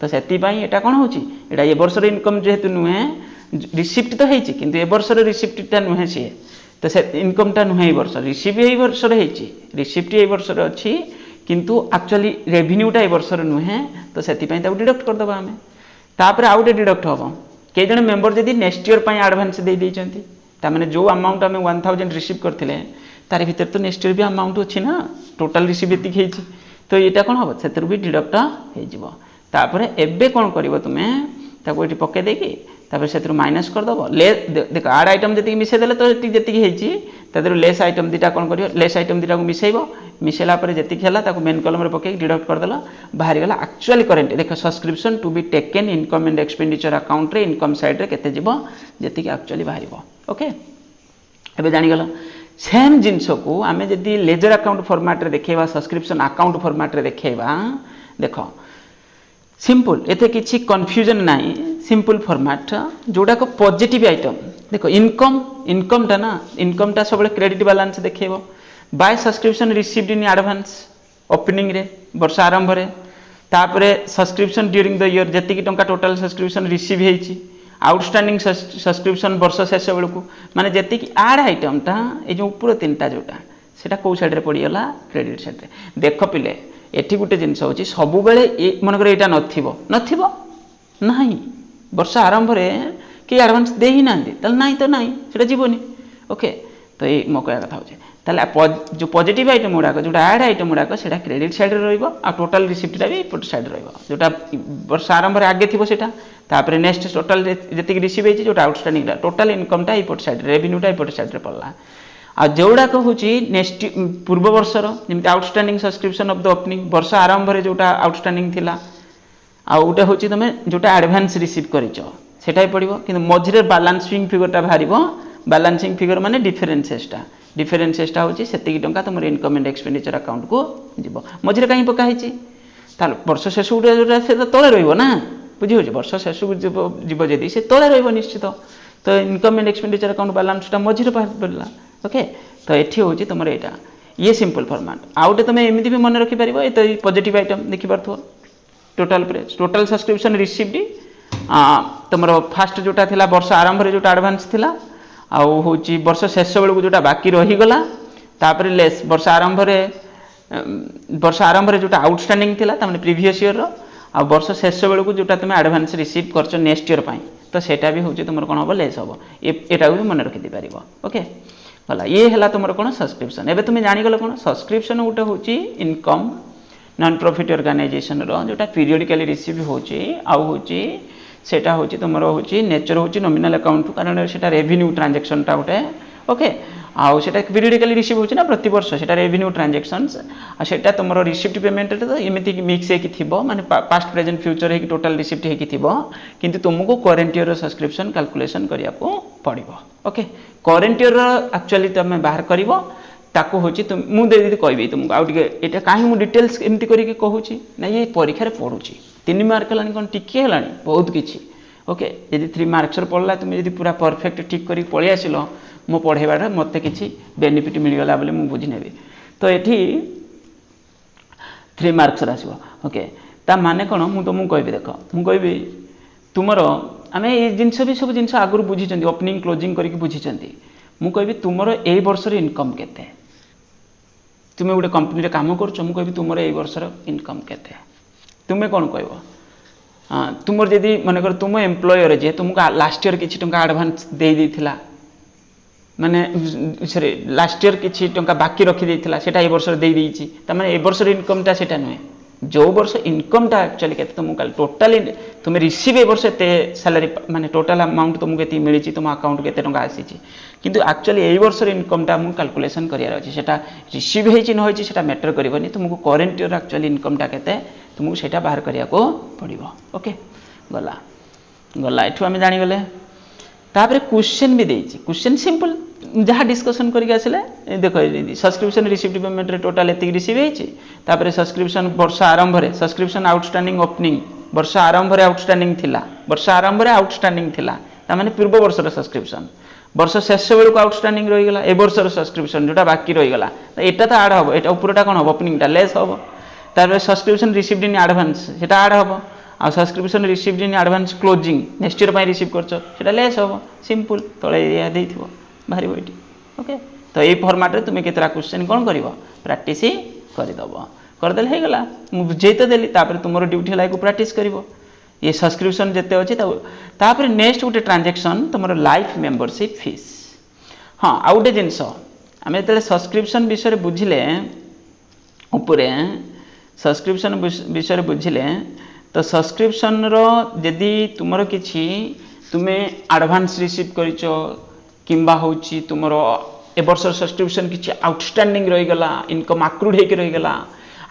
तो सेति पई एटा कोन होची एटा ए वर्ष रो इनकम जेहेतु नुहे रिसिप्ट तो हेची किंतु ए वर्ष रो रिसिप्ट ता नुहे से तो से इनकम टा नुहे ए वर्ष रिसीव ए वर्ष रो हेची रिसिप्ट ए वर्ष रो अछि किंतु एक्चुअली रेवेन्यू टा ए वर्ष रो नुहे तो सेति पई ता डिडक्ट कर दबा हमें तापर आउट डिडक्ट हम के जने मेंबर जदी नेक्स्ट ईयर पई एडवांस दे देइचंती ता माने जो अमाउंट हमें 1000 रिसीव करथिले तार भीतर तो नेक्स्ट ईयर भी अमाउंट अछि ना टोटल रिसीव एति हेची तो एटा कोन हो सेतर भी डिडक्ट हे जिवो तापर एबे कोन करबो तुमे ताको एटी पके देकी तापर सेतर माइनस कर दबो ले देखो आड आइटम जति मिसे देले तो एति जति हेची तादर लेस आइटम दिटा कोन करियो लेस आइटम दिटा को मिसेइबो मिसेला पर जति खेला ताको मेन कॉलम रे पके डिडक्ट कर देला बाहर गला एक्चुअली करेंट देखो subscription to be taken income and expenditure account रे इनकम साइड रे केते जिवो जति कि एक्चुअली बाहरिबो ओके एबे जानि गलो सेम जिंस को आमे जदी लेजर अकाउंट फॉर्मेट रे देखेबा सब्सक्रिप्शन अकाउंट फॉर्मेट रे देखेबा देखो सिंपल एते किछि कंफ्यूजन नाही सिंपल फॉर्मेट जोडा को पॉजिटिव आइटम देखो इनकम टा ना इनकम टा सब क्रेडिट बैलेंस देखेबो by subscription received in advance opening रे वर्ष आरंभ रे तापरे सब्सक्रिप्शन ड्यूरिंग द ईयर जति कि टंका टोटल सब्सक्रिप्शन रिसीव हेची आउटस्टैंडिंग सब्सक्रिप्शन वर्ष शेष बेलू माने जति कि आड आइटम टा ए जो ऊपर तीनटा जोटा सेटा को साइड रे पड़ी गला क्रेडिट साइड रे देखो पिले एठी गुटे जिंस होची सबु बेले मनकर एटा नथिबो नाही वर्ष आरंभ रे कि एडवांस दे ही नांदी तल नाही तो नाही सेटा जीवनी ओके तो ए मो कहया कथा होची ताले जो पॉजिटिव आइटम गुडा को जोटा ऐड आइटम गुडा को सेटा क्रेडिट साइड रे रहइबो आ टोटल रिसीप्ट टा भी इनपुट साइड रहइबो जोटा वर्ष आरंभ रे आगे थिबो सेटा तापरे नेक्स्ट टोटल जति रिसीव हेची जोटा आउटस्टैंडिंग ला टोटल इनकम टा इनपुट साइड रेवेन्यू टा इनपुट साइड रे पड़ला आ जोड़ा को होची नेक्स्ट पूर्व वर्ष रो जेमति outstanding subscription of the opening वर्ष आरंभ रे जोटा आउटस्टैंडिंग थिला आ उटा होची तमे जोटा एडवांस रिसीव करिचो सेटाई पड़िबो किंतु मझिरे बैलेंसिंग फिगर टा भारिबो बैलेंसिंग फिगर माने डिफरेंसेस टा होची सेति टंका तुमर इनकम एंड एक्सपेंडिचर अकाउंट को जीवो मझिरे काई पका हिची ताल वर्ष शेष उडा जोटा से तळे रहइबो ना बुझी होची वर्ष शेष जीव जदी से तळे रहइबो निश्चित तो income and expenditure account balance टा मझिरे पड़ला ओके तो एठी होची तुमर एटा ये सिंपल फॉर्मेट आउटे तुम एमती भी मन रखि पारिबो ए तो पॉजिटिव आइटम देखि परथो total price total subscription received तुमर फास्ट जोटा थिला वर्ष आरंभ रे जोटा एडवांस थिला आ होची वर्ष शेष बेलू जोटा बाकी रही गला तापरे लेस वर्ष आरंभ रे जोटा आउटस्टैंडिंग थिला तमने प्रीवियस ईयर रो आ वर्ष शेष बेलू जोटा तुम एडवांस रिसीव करछ नेक्स्ट ईयर पई तो सेटा भी होची तुमर कोन हो लेस हो एटा भी मन रखि दे पारिबो ओके भला ये हला तुमर कोन सब्सक्रिप्शन एबे तुम जानि गलो कोन सब्सक्रिप्शन उटे होची इनकम नॉन प्रॉफिट ऑर्गेनाइजेशन रो जोटा पीरियडिकली रिसीव होची आ होची सेटा होची तुमर होची नेचर होची नॉमिनल अकाउंट कारण सेटा रेवेन्यू ट्रांजैक्शन टा उटे ओके आ सेटा पीरियडिकली रिसीव होची ना प्रति वर्ष सेटा रेवेन्यू ट्रांजैक्शंस आ सेटा तुमर रिसीप्ट पेमेंट तो एमिति मिक्स हे कि थिबो माने पास्ट प्रेजेंट फ्यूचर हे कि टोटल रिसीप्ट हे कि थिबो किंतु तुमको करंट ईयर रो सब्सक्रिप्शन कैलकुलेशन करिया को पड़िबो ओके करंट ईयर एक्चुअली तुम बाहर करिवो ताको होची तुम मु दे दे कहबी तुमको आउ टिके एटा काहे मु डिटेल्स एमति करी के कहूची ना ये परीक्षा रे पढुची 3 मार्क लानी कोन टिके हलानी बहुत किछि ओके यदि 3 मार्क्स रे पड़ला तुम यदि पूरा परफेक्ट ठीक करी पळि आसिलो मो पढेबार मते किछि बेनिफिट मिल गला बोले मु बुझि नेबी तो एठी 3 मार्क्स आसीबो ओके ता माने कोन मु तो मु कहबी देखो मु कहबी तुमरो आमे ए जिंस भी सब जिंस आगुर बुझी चंदी ओपनिंग क्लोजिंग करी बुझी चंदी मु कहबी तुमर ए वर्षर इनकम केते तुम्हें गोटे कंपनी काम कर कहबी तुमर ए वर्षर इनकम केते तुम्हें कौन कहब तुमर जदि मनकर तुम एम्प्लॉयर जे तुमको लास्ट ईयर किसी टंका एडवांस दे देथिला माने सॉरी लास्ट ईयर किसी टंका बाकी रखी देथिला सेटा ए वर्ष दे देछि त माने ए वर्ष इनकम टा सेटा नुहे जो वर्ष इनकम टा एक्चुअली केते तुमको टोटल तुम रिसीव ए वर्ष एते सैलरी माने टोटल अमाउंट तुमको केते मिलिछि तुम अकाउंट केते टंका आसीछि किंतु एक्चुअली ए वर्ष इनकम टा मु कैलकुलेशन करियार अछि सेटा रिसीव हेछि न होछि सेटा मैटर करबनी तुमको करंट ईयर एक्चुअली इनकम टा केते तुमको सेटा बाहर करिया को पड़िबो ओके गला गला एठु आमे जानि गले तापर क्वेश्चन भी देछि क्वेश्चन सिंपल जहाँ डिस्कशन करके आसिले देखो सब्सक्रिप्शन रिसीव्ड पेमेंट रे टोटल एतिक रिसीव हेछि तापर सब्सक्रिप्शन वर्ष आरंभ रे सब्सक्रिप्शन आउटस्टैंडिंग ओपनिंग वर्ष आरंभ रे आउटस्टैंडिंग थिला वर्ष आरंभ रे आउटस्टैंडिंग थिला ता माने पूर्व वर्ष रो सब्सक्रिप्शन वर्ष शेष बेलू आउटस्टैंडिंग रही गला ए वर्ष रो सब्सक्रिप्शन जोटा बाकी रही गला एटा तो ऐड हबो एटा ऊपरटा कोन हबो ओपनिंग टा लेस हबो तापर सब्सक्रिप्शन रिसीव्ड इन एडवांस सेटा ऐड हबो आ subscription received in advance closing next year receive करछो सेटा लेस हबो सिंपल तळे या देथिबो बाहरी बैठी ओके तो ये फॉर्मेट रे तुम केतरा क्वेश्चन कोन करिवो प्रैक्टिस ही करि दबो कर देले हे गला मु बुझे तो देली तापर तुमरो ड्यूटी हला को प्रैक्टिस करिवो ये सब्सक्रिप्शन जते अछि तापर नेक्स्ट गोटे ट्रांजैक्शन तुमरो लाइफ मेंबरशिप फीस हां आउटे जिंस आमे तले सब्सक्रिप्शन विषय बुझिले ऊपरे सब्सक्रिप्शन विषय बुझिले तो सब्सक्रिप्शन रो यदि तुमरो किछि तुमे एडवांस रिसीव करिचो किंबा होची तुमरो ए वर्ष सब्सक्रिप्शन किछि आउटस्टैंडिंग रही गला इनकम अक्रूड हेके रही गला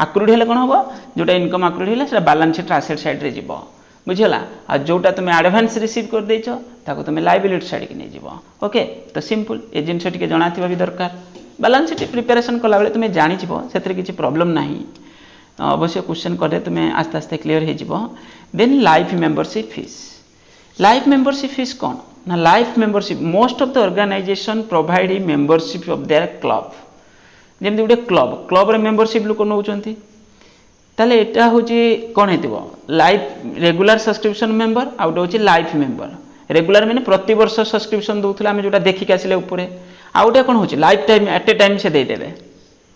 अक्रूड हेले कोन होबो जोटा इनकम अक्रूड हेले सेटा बैलेंस शीट एसेट साइड रे जिवो बुझिला आ जोटा तुमे एडवांस रिसीव कर देचो ताको तुमे लायबिलिटी साइड के नै जिवो ओके तो सिंपल ए जिंस टिके जणाथिबा भी दरकार बैलेंस शीट प्रिपरेशन कला बेले तुमे जानि जिवो सेतरे किछि प्रॉब्लम नाही अवश्य क्वेश्चन करे तुमे आस्ते आस्ते क्लियर हे जिवो देन लाइफ मेंबरशिप फीस कोन ना life membership most of the organisation provide membership of their club जेमति गुटे क्लब रे मेंबरशिप लोक नउचंती ताले एटा होची कोन हेतिबो life regular subscription member out होची लाइफ मेंबर रेगुलर माने प्रति वर्ष सब्सक्रिप्शन दोथला हम जोटा देखि के आसिले ऊपरे आउटे कोन होची lifetime at a time से दे देबे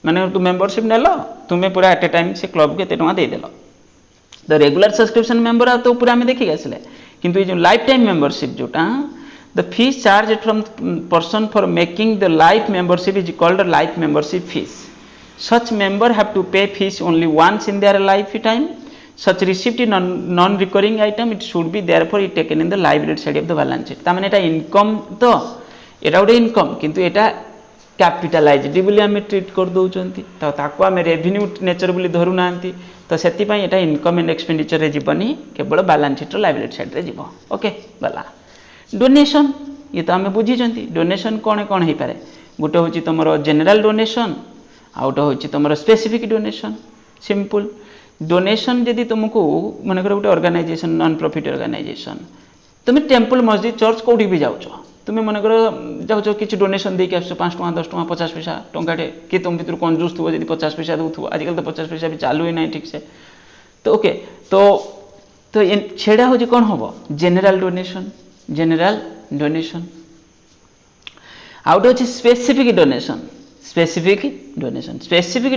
माने तू मेंबरशिप नेलो तुमे पूरा एट ए टाइम से क्लब के तेटवा दे देलो तो रेगुलर सब्सक्रिप्शन मेंबर तो पूरा हम देखि के आसिले किंतु ये जो लाइफ टाइम मेंबरशिप जोटा the fees charged from person for making the life membership is called life membership fees. Such member have to pay fees only once in their lifetime. Such receipt is non-recurring item. It should be therefore taken in the liability side of the balance sheet. तामने Etah income तो एटा उडे income किंतु एटा capitalized बोली आमे treat कर दउचंती तो ताको आमे revenue nature बोली धरु नांती तो सेति पई एटा इनकम एंड एक्सपेंडिचर रे जीवनी केवल बैलेंस शीट रो लायबिलिटी साइड रे जीवो ओके बला डोनेशन ये तो आम बुझी डोनेशन कौन कौन हो पारे गोटे हूँ तुम जेनेराल डोनेशन आउट हूँ तुम स्पेसिफिक डोनेशन सिंपल डोनेशन जदि तुमको मनकर गोटे ऑर्गेनाइजेशन नॉन प्रॉफिट ऑर्गेनाइजेशन तुम टेम्पल मस्जिद चर्च कौटी भी जाऊँ तुम मनकर जाऊँ कि डोनेशन देके आस 5 टଙ୍କା 10 ଟଙ୍କା 50 पैसा टंकाटे कि तुम भर कंजूस थो जी 50 पैसा दूथ आजकल तो 50 पैसा भी चालू ही ना ठीक से तो ओके तो छेड़ा हूँ कौन हम जेनेराल डोनेशन आउट अच्छे स्पेसिफिक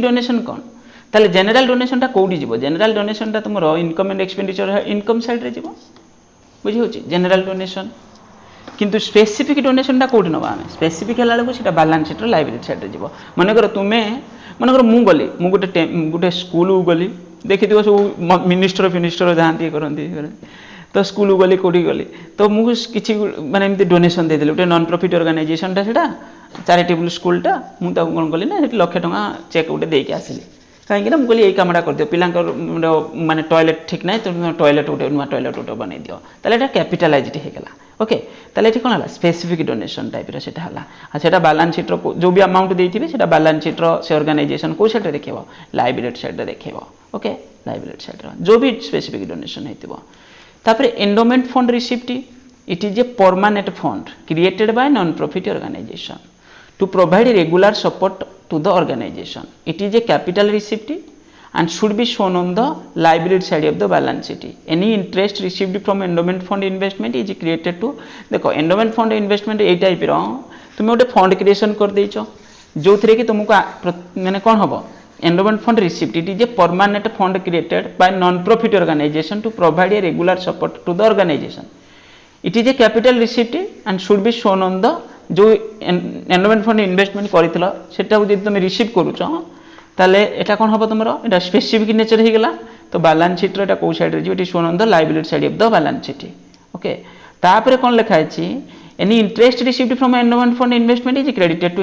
डोनेशन कौन ताले जेनेराल डोनेशन टा कोडी जीवो जेनेराल डोनेशन टा तुम income and expenditure income side रे जीवो बुझी होची जेनेराल डोनेशन किंतु स्पेसिफिक डोनेशन टा कोडी नबा हमें स्पेसिफिक हला को सेटा बैलेंस शीट रो लायबिलिटी साइड रे जीवो माने करो तुमे माने करो मु गली मु गुटे स्कूल गली देखि दिवो सब मिनिस्टर जांती करंती तो स्कूल गली कौटी गली तो मुझे कि माने एमती डोनेशन दे गोटे नॉन प्रॉफिट ऑर्गेनाइजेशन टा सेटा चैरिटेबल स्कूल टा मु ताको कोन कली ना 1 लाख टका चेक गोटे देके आसिली कहीं ना मुझे यही कामटा कर दियो पिला माने टॉयलेट ठीक ना तो टॉयलेट गोटे नुआ टॉयलेट गोटे बनै दियो ताले एटा कैपिटलाइज्ड हे गेला ओके ताले एठी कोन हला स्पेसिफिक डोनेशन टाइप रो सेटा हला आ सेटा बैलेंस शीट रो जो भी अमाउंट देथिबे सेटा बैलेंस शीट रो से ऑर्गेनाइजेशन को साइड रे देखिबो लायबिलिटी साइड रे देखिबो ओके लायबिलिटी साइड रो जो भी स्पेसिफिक डोनेशन हेतिबो तापर endowment fund receipt it is a permanent fund created by non profit organisation to provide regular support to the organisation it is a capital receipt and should be shown on the liability side of the balance sheet. Any interest received from endowment fund investment is created to देखो endowment fund investment ए type रो तुम गोटे fund creation कर देछ जो थे कि तुमको माने कौन हम endowment fund receipt it is a permanent fund created by non profit organisation to provide a regular support to the organisation it is a capital receipt and should be shown on the जो endowment fund investment करथिला सेटा जदि तुम receive करूछ ताले एटा कोन हबो तुमरो एटा specific nature हे गेला तो balance sheet रो एटा को साइड रे जो it is shown on the liability side of the balance sheet okay तापरे कोन लिखा अछि any interest received from endowment fund investment is credited to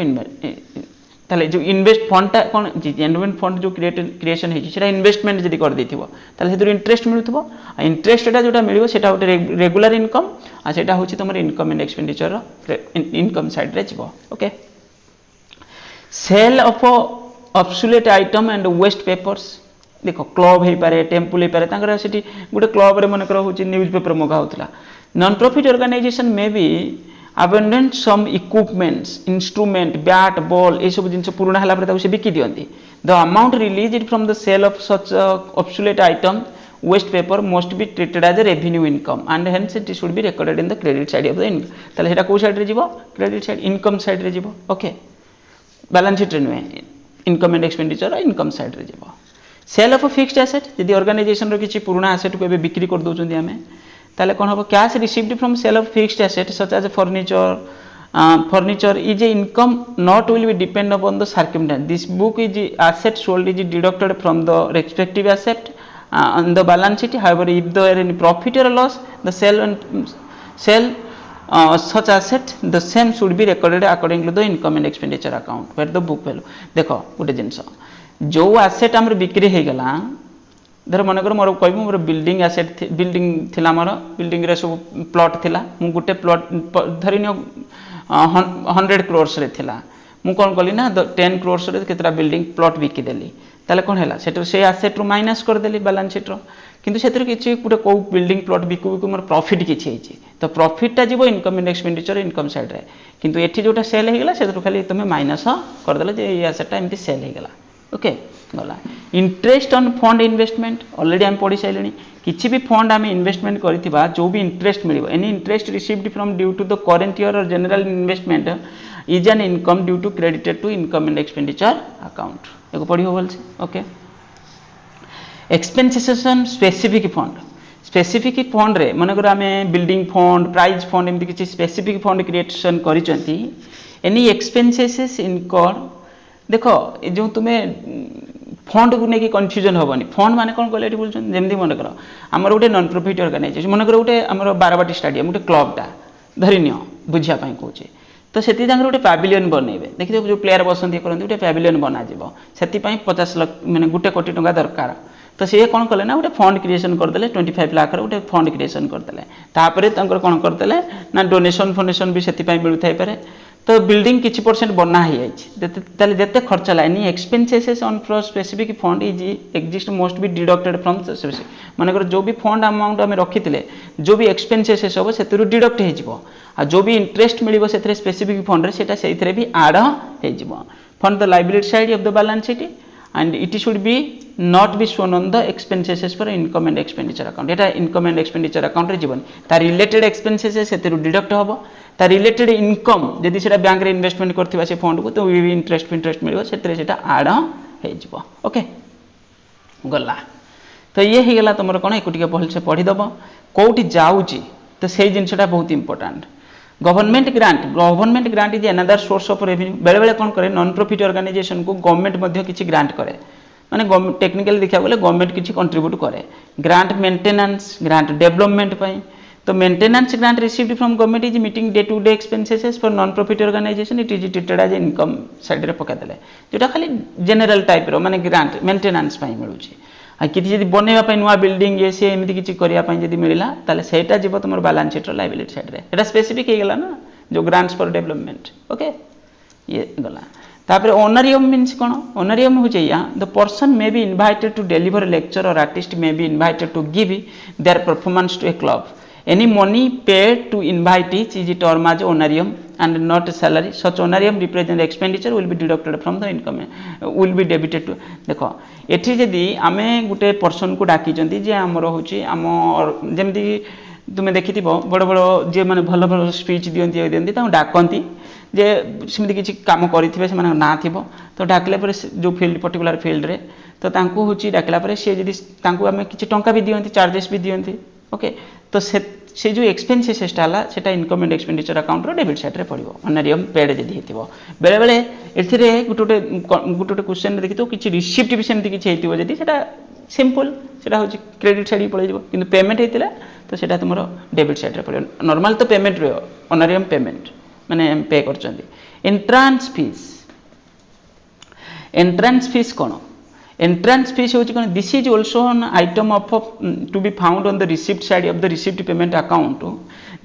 ताले जो इन्वेस्ट फंड ता कोन एंडोमेंट फंड जो क्रिएशन हे सेटा इन्वेस्टमेंट जदि कर देथिबो ताले हेतु इंटरेस्ट मिलुथबो आ इंटरेस्ट एटा जोटा मिलिबो सेटा होटे रेगुलर इनकम आ सेटा होछि तमर income and expenditure income side रे जिवो okay sale of obsolete item and waste papers देखो क्लब हे पारे टेम्पल हे पारे तांकर सेठी गुटे क्लब रे मन कर होछि न्यूज पेपर मगा होतला non profit organisation may be abandoned some equipments instrument bat ball ए सब जिंस पुराना हला पर से बिकी दियंती the amount released from the sale of such obsolete item waste paper must be treated as a revenue income and hence it should be recorded in the credit side of the income ताले हेटा को side रे जीवो credit side income side रे जीवो okay balance sheet रे नुए income and expenditure income side रे जीवो सेल ऑफ फिक्स्ड एसेट यदि ऑर्गेनाइजेशन रो किछि पुराना एसेट को एबे बिक्री कर दोचंदी हमें ताले कोन हबो cash received from sale of fixed asset such as furniture is a income not will be depend upon the circumstances this book is asset sold is deducted from the respective asset on the balance sheet however if there is any profit or loss the sell such asset the same should be recorded according to the income and expenditure account where the book value देखो गोटे जिनस जो asset हमर बिक्री हे गला धर मन कर मोर कहबो मोर बिल्डिंग एसेट बिल्डिंग थिला मोर बिल्डिंग रे सब प्लॉट थिला मु गुटे प्लॉट धरिनियो 100 crores रे थिला मु कोन कली ना 10 crores रे केतरा बिल्डिंग प्लॉट बिकी देली ताले कोन हैला सेटर से एसेट रो माइनस कर देली बैलेंस शीट रो किंतु सेतर किछि गुटे को बिल्डिंग प्लॉट बिकु बिकु मोर प्रॉफिट किछि हेछि तो प्रॉफिट ता जीवो income and expenditure income side रे किंतु एठी जोटा सेल हे गेला सेतर खाली तमे माइनस कर देले जे ये एसेट ता एमती सेल हे गेला ओके गला interest on fund investment already हम पढ़ी साइलेनी किछि भी फंड हम इन्वेस्टमेंट करिथिबा जो भी इंटरेस्ट मिलिबो any interest received from due to the current year और general investment is an income due to credited to income and expenditure account एको पढ़ी हो बोलछे okay expenses on specific fund रे मन कर हमें बिल्डिंग फंड प्राइज फंड एमती किछि स्पेसिफिक फंड क्रिएशन करिसंती एनी एक्सपेंसेस इनकर्ड देखो जो तुम्हें फंड को लेकिन कन्फ्यूजन हेनी फंड माने कौन कहले बोलछन जेमती मन कर आमर गोटे नॉन प्रॉफिट ऑर्गेनाइजेशन मन कर गोटे आमर बारवाटी स्टेडियम गोटे क्लबटा धरिनियो बुझिया पई कहूचे तो सेति तांगर गोटे पैविलियन बनैबे देखि जो प्लेयर बसंती करंती गोटे पैविलियन बना जिवो सेति पई 50 लाख माने गोटे कोटी टका दरकार तो सी कौन कले ना गोटे फंड क्रिएशन करदे 25 लाख गोटे फंड क्रिएशन करदे तापर तांकर कौन करदे ना डोनेशन फंडेशन भी सेति पई मिलु थाई पारे तो बिल्डिंग किछि परसेंट बना ही जाइए जते खर्च लाइनी expenses on for specific fund is exist most be deducted from मानकर जो भी फंड अमाउंट आम रखी जो भी एक्सपेंसेस हम से डिडक्ट हो जो भी इंटरेस्ट मिल से स्पेसिफिक फंड से से भी आड हो fund the liability side of the balance sheet and it should be not be shown on the expenses for income and expenditure account eta income and expenditure account रे जीवन ता related expenses सेतेरु deduct हबो ता related income जदि सेटा bank रे investment करथिबा से fund को तो इंटरेस्ट मिलबो सेतरे सेटा आड हे जीवो ओके गला तो ये हे गेला तमरो कोन एकुटिके पहल से पढी दबो कोठी जाउची तो सेही जिंसटा बहुत important government grant is another source of revenue बेले बेले कौन करे नॉन प्रॉफिट ऑर्गेनाइजेशन को गवर्नमेंट मध्य किछि ग्रांट करे माने टेक्निकली देखा बोले गवर्नमेंट किछि कंट्रीब्यूट करे ग्रांट मेंटेनेंस ग्रांट डेवलपमेंट पई तो maintenance grant received from government is meeting day to day expenses for non profit organisation it is treated as income side रे पका देले जेटा खाली जनरल टाइप रो माने ग्रांट मेंटेनेंस पई मिलुछि आ किछि जदि बनेवा पई नुवा बिल्डिंग ये से एमिति किछि करिया पई जदि मिलिला ताले सेटा जीव तमर बैलेंस शीट रो लायबिलिटी साइड रे एटा स्पेसिफिक हे गेला ना जो ग्रांट्स फॉर डेवलपमेंट ओके ये गला तापर ऑनरियम मींस कोन ऑनरियम हो जाइया the person may be invited to deliver lecture और artist may be invited to give their performance to a club any money paid to invitees is termed as honorarium and not salary such honorarium represent expenditure will be deducted from the income will be debited to देखो एठी जदी आमे गुटे person को डाकी जंती जे हमरो होची हम जेमति तुम्हें देखि बड़ बड़ जे मैंने भल भल स्पीच दिखती दिखती डाकती जे सेमती किसी कम करेंगे से ना थी तो डाकिला जो फील्ड पर्टिकुलर फील्ड रे तो हूँ डाकिला सी जदि आम कि टंका भी दिखती चार्जेस भी दिखती ओके तो से जो एक्सपेंसेस है income and expenditure account debit side रे पड़ो ऑनरियम पेड जदि होती बेले बेले ए गोटे गोटे क्वेश्चन देखी तो किसी रिसीप्ट भी सेमती किसी होती है सिंपल से हूँ क्रेडिट साइड पड़े कि पेमेंट होता तो सीटा तुम डेबिट साइड रे पड़ो नॉर्मल तो पेमेंट रही ऑनरियम पेमेंट माने पे कर एंट्रांस फीस कौन एंट्रांस फीस हूँ कौन this is also an item of to be found on the receipt side of the receipt payment account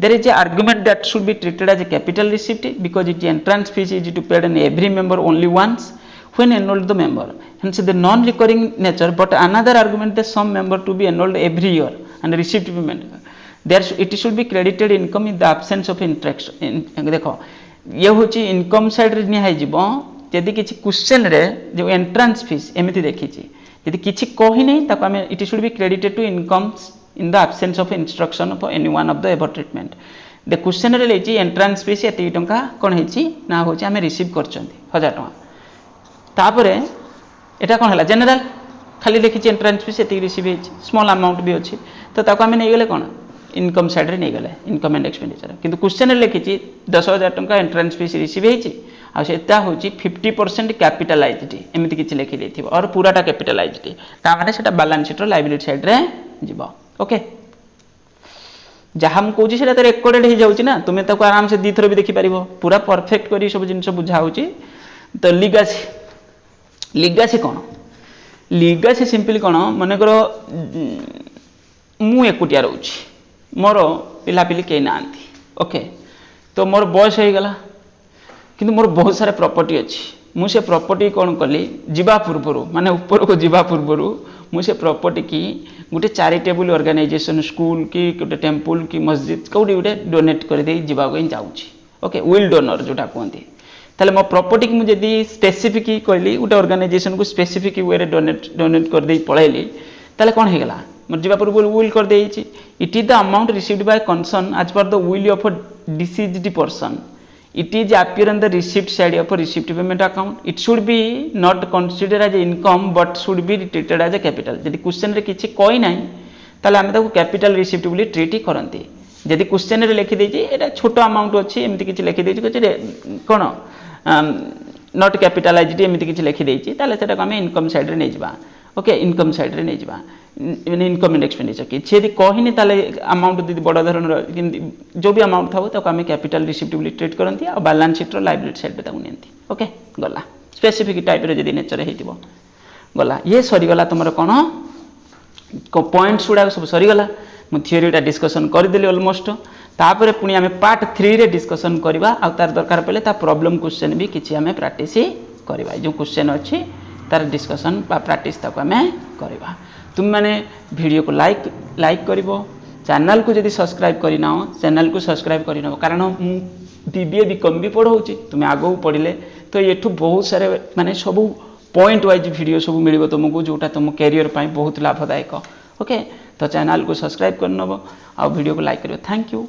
there is a argument that should be treated as a capital receipt because it entrance fees is to paid an every member only once when enrolled the member hence the non recurring nature but another argument that some member to be enrolled every year and received payment there it should be credited income in the absence of interaction देखो ये होची income side रे निहाई जीवो यदि किछि question रे जो entrance fees एमिति देखिछि यदि किछि कहि नै ताको हम it should be credited to incomes in the absence of instruction of any one of the above treatment the question रे लेछि एंट्रेंस फीस एति टंका कोन हेछि ना होछि हम रिसीव करचंती 1000 टंका तापरे एटा कोन हला जनरल खाली लिखी एंट्रेंस फीस एति रिसीव हेछि स्मॉल अमाउंट भी अछि तो ताको हम नै गेले कोन इनकम साइड रे नै गेले इनकम एंड एक्सपेंडिचर किंतु क्वेश्चन रे लिखी 10000 टंका एंट्रेंस फीस रिसीव हेछि आ सेटा होछि 50% कैपिटलाइज्ड एमिति किछि लिखि देथिबो और पूराटा कैपिटलाइज्ड ता माने सेटा बैलेंस शीट रो लायबिलिटी साइड रे जिवो ओके जहाँ हम कहूँ से रेकर्डेड हो जाऊँगी ना तुम्हें ताको आराम से दी थर भी देखी पार पूरा परफेक्ट कर सब जिन बुझा हो तो लिगासी कौन लिगासी सिंपली कौन मनकर मु एकुटिया रोची मोर पिलापिली कई ना ओके तो मोर बयस हो गला किंतु मोर बहुत सारा प्रॉपर्टी अच्छी मुझे प्रॉपर्टी कौन कली जीवा पूर्वर माने ऊपर को जीवा पूर्वर मुझे प्रॉपर्टी की गोटे चैरिटेबल ऑर्गेनाइजेशन स्कूल की गोटे टेम्पल की मस्जिद कौटी गोटे डोनेट कर दे जाऊँगी ओके विल डोनर जोटा कहते ताले मो प्रॉपर्टी की मुझे स्पेसिफिक कहली गोटे ऑर्गेनाइजेशन को स्पेसिफिक वे डोनेट कर दे पलैली ताले कौन हो गला मोर जीवा पूर्व विल कर दे it is the amount received by concern as per the will of a deceased person it is appear on the receipt side of a receipt payment account it should be not considered as income but should be treated as a capital यदि question रे किछि कोइ नाही ताले हम ताको capital receipt बोली treat करंती यदि क्वेश्चन रे लिखि देछि एटा छोटो अमाउंट अछि एमिति किछि लिखि देछि कोन नॉट कैपिटलाइज्ड एमिति किछि लिखि देछि ताले सेटा हम इनकम साइड रे नै जिबा ओके इनकम साइड रे नै जिबा इनकम एंड एक्सपेंडिचर किछि यदि कहिनी ताले अमाउंट यदि बड़ धरण जो भी अमाउंट थाउ ताको हम कैपिटल रिसीप्ट बोली ट्रीट करंती आ बैलेंस शीट रो लायबिलिटी साइड रे ताको नेंती ओके गला स्पेसिफिक टाइप रे यदि नेचर हेतिबो गला ये सरी गला तुमरो कोन पॉइंट्स गुडा सब सरी गला मु थ्योरीटा डिस्कशन कर देली ऑलमोस्ट तापर पुनी आमे पार्ट 3 रे डिस्कशन करबा आ तार दरकार पले ता प्रॉब्लम क्वेश्चन भी किछि आमे प्रैक्टिस करबा जो क्वेश्चन अछि तार डिस्कशन बा प्रैक्टिस ताको आमे करबा तुम माने वीडियो को लाइक करिवो चैनल को यदि सब्सक्राइब करिना चैनल को सब्सक्राइब करिना कारण मु बीबीए बीकॉम भी पढ़ौची तुम आगो पढ़िले तो एठू बहुत सारे माने सब पॉइंट वाइज वीडियो सब मिलिबो तुमको जोटा तुम कैरियर पाई बहुत लाभदायक ओके तो चैनल को सब्सक्राइब करनबो आ वीडियो को लाइक करिवो थैंक यू।